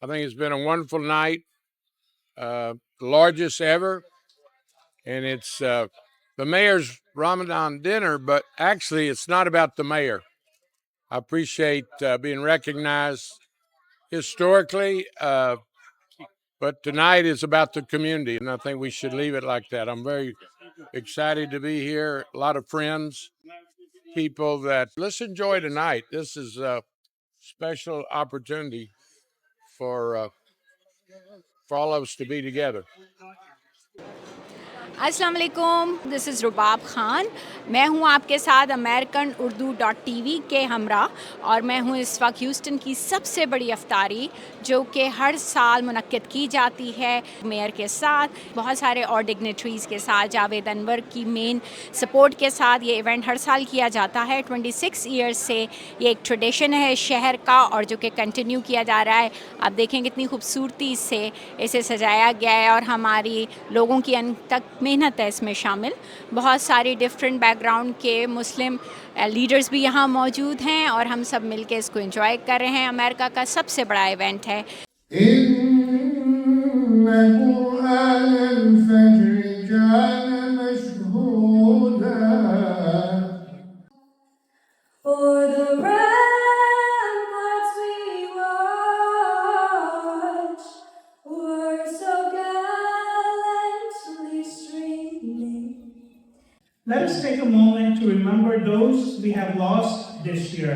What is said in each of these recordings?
I think it's been a wonderful night, the largest ever, and it's the mayor's Ramadan dinner, but actually it's not about the mayor. I appreciate being recognized historically, but tonight is about the community, and I think we should leave it like that. I'm very excited to be here. A lot of friends, people that let's enjoy tonight. This is a special opportunity for all of us to be together. अस्सलाम वालेकुम, this is रुबाब ख़ान। मैं हूँ आपके साथ American Urdu .tv के हमरा, और मैं हूँ इस वक्त ह्यूस्टन की सबसे बड़ी अफ्तारी जो कि हर साल मुनक्किद की जाती है मेयर के साथ, बहुत सारे और डिग्नेटरीज़ के साथ। जावेद अनवर की मेन सपोर्ट के साथ ये इवेंट हर साल किया जाता है। 26 ईयर्स से ये एक ट्रेडिशन है शहर का, और जो कि कंटिन्यू किया जा रहा है। आप देखें कितनी खूबसूरती से इसे सजाया गया है, और हमारी लोगों की अनथक मेहनत है इसमें शामिल। बहुत सारी डिफरेंट बैकग्राउंड के मुस्लिम लीडर्स भी यहाँ मौजूद हैं, और हम सब मिलके इसको एंजॉय कर रहे हैं। अमेरिका का सबसे बड़ा इवेंट है। Let us take a moment to remember those we have lost this year,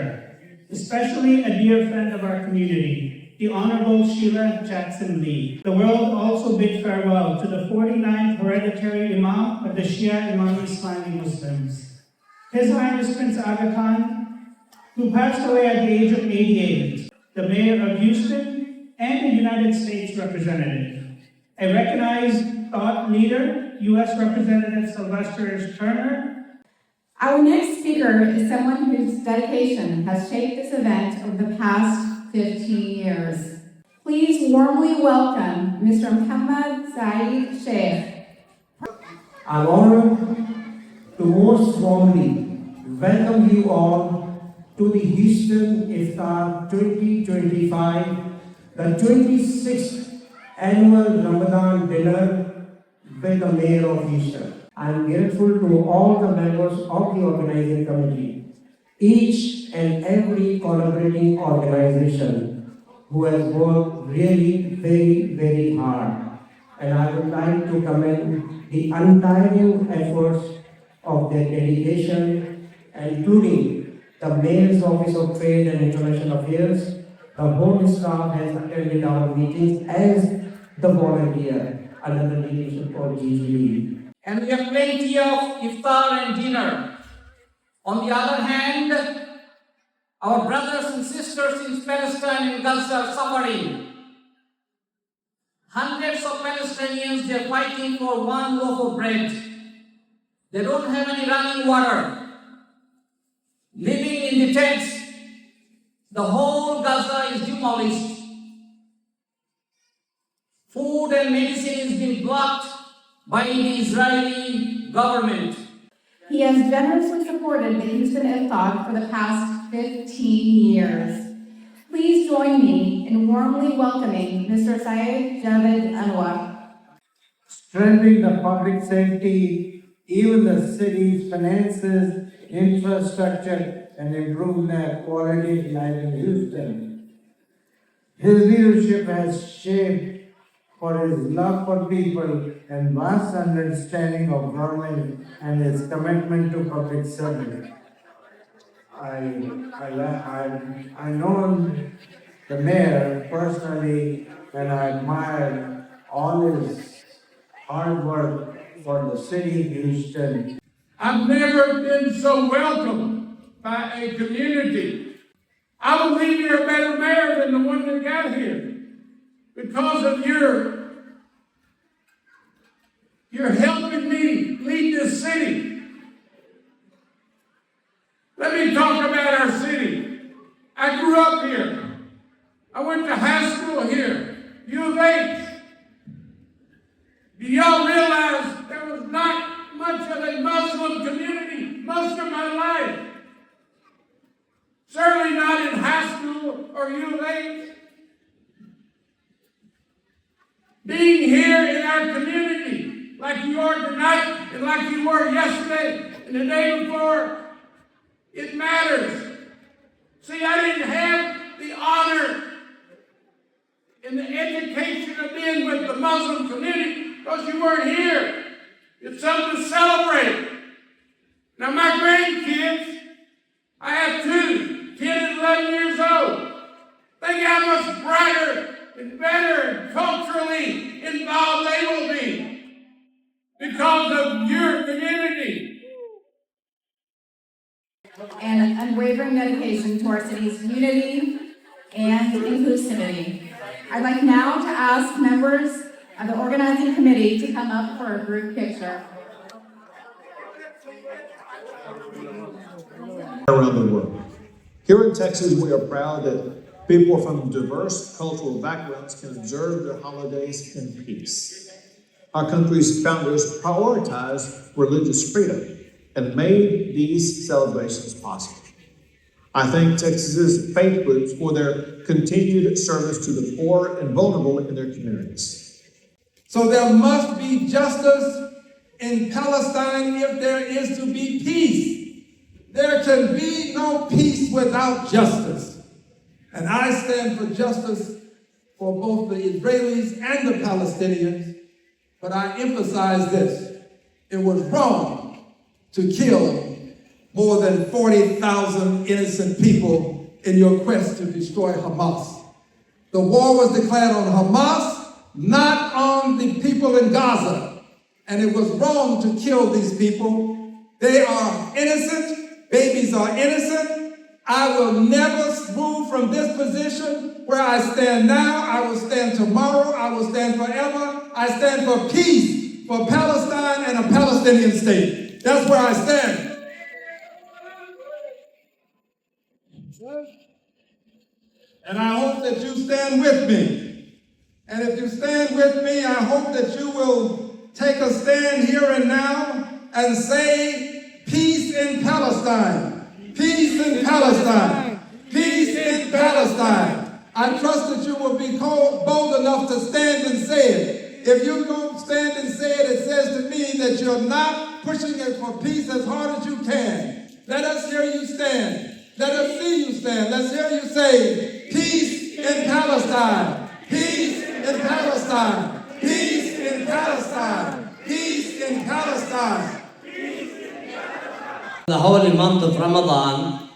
especially a dear friend of our community, the Honorable Sheila Jackson Lee. The world also bid farewell to the 49th hereditary Imam of the Shia Imam Islami Muslims, His Highness Prince Aga Khan, who passed away at the age of 88, the Mayor of Houston and the United States Representative, a recognized thought leader, U.S. Representative Sylvester Turner. Our next speaker is someone whose dedication has shaped this event over the past 15 years. Please warmly welcome Mr. Muhammad Saeed Sheikh. I'm honored to most warmly welcome you all to the Houston Iftar 2025, the 26th Annual Ramadan Dinner with the Mayor of Houston. I am grateful to all the members of the organizing committee, each and every collaborating organization who has worked really very, very hard. And I would like to commend the untiring efforts of their dedication, including the Mayor's Office of Trade and International Affairs. The whole staff has attended our meetings as the volunteer under the leadership of GGE. And we have plenty of iftar and dinner. On the other hand, our brothers and sisters in Palestine and Gaza are suffering. Hundreds of Palestinians, they're fighting for one loaf of bread. They don't have any running water. Living in the tents. The whole Gaza is demolished. Food and medicine is being blocked by the Israeli government. He has generously supported the Houston Iftar for the past 15 years. Please join me in warmly welcoming Mr. Syed Javed Anwar. Strengthening the public safety, even the city's finances, infrastructure, and improving the quality of life in Houston. His leadership has shaped for his love for people and vast understanding of government and his commitment to public service. I know the mayor personally, and I admire all his hard work for the city of Houston. I've never been so welcomed by a community. I believe you're a better mayor than the one that got here because of your helping me lead this city. Let me talk about our city. I grew up here. I went to high school here, U of H. Do y'all realize there was not much of a Muslim community most of my life? Certainly not in high school or U of H. being here in our community like you are tonight and like you were yesterday and the day before, it matters. See, I didn't have the honor and the education of being with the Muslim community because you weren't here. It's something to celebrate. Now, my grandkids, I have two, 10 and 11 years old. Think how much brighter and better and culturally involved they will be because of your community. And an unwavering dedication to our city's unity and inclusivity. I'd like now to ask members of the organizing committee to come up for a group picture. Around the world. Here in Texas, we are proud that people from diverse cultural backgrounds can observe their holidays in peace. Our country's founders prioritized religious freedom and made these celebrations possible. I thank Texas's faith groups for their continued service to the poor and vulnerable in their communities. So there must be justice in Palestine if there is to be peace. There can be no peace without justice. And I stand for justice for both the Israelis and the Palestinians, but I emphasize this. It was wrong to kill more than 40,000 innocent people in your quest to destroy Hamas. The war was declared on Hamas, not on the people in Gaza. And it was wrong to kill these people. They are innocent. Babies are innocent. I will never move from this position where I stand now. I will stand tomorrow. I will stand forever. I stand for peace, for Palestine and a Palestinian state. That's where I stand. And I hope that you stand with me. And if you stand with me, I hope that you will take a stand here and now and say, peace in Palestine. Peace in Palestine. Peace in Palestine. I trust that you will be bold enough to stand and say it. If you don't stand and say it, it says to me that you're not pushing it for peace as hard as you can. Let us hear you stand. Let us see you stand. Let's hear you say, peace in Palestine. Peace in Palestine. Peace in Palestine. Peace in Palestine. The holy month of Ramadan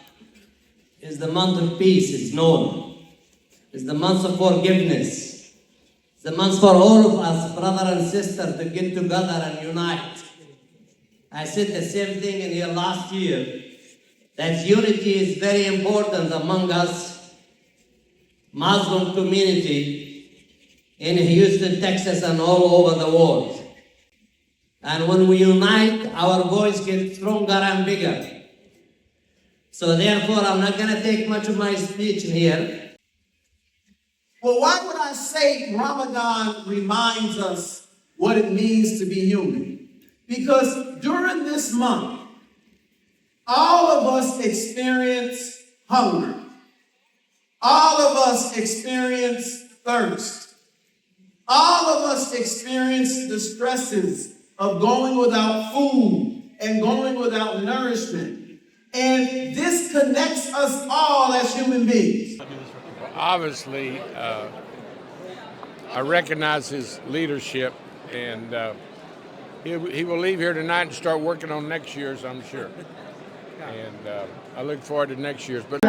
is the month of peace, it's known. It's the month of forgiveness. It's the month for all of us, brother and sister, to get together and unite. I said the same thing in here last year, that unity is very important among us, Muslim community in Houston, Texas, and all over the world. And when we unite, our voice gets stronger and bigger. So therefore, I'm not going to take much of my speech here. Well, why would I say Ramadan reminds us what it means to be human? Because during this month, all of us experience hunger. All of us experience thirst. All of us experience the stresses of going without food and going without nourishment. And this connects us all as human beings. Obviously, I recognize his leadership, and he will leave here tonight and start working on next year's, I'm sure. And I look forward to next year's. But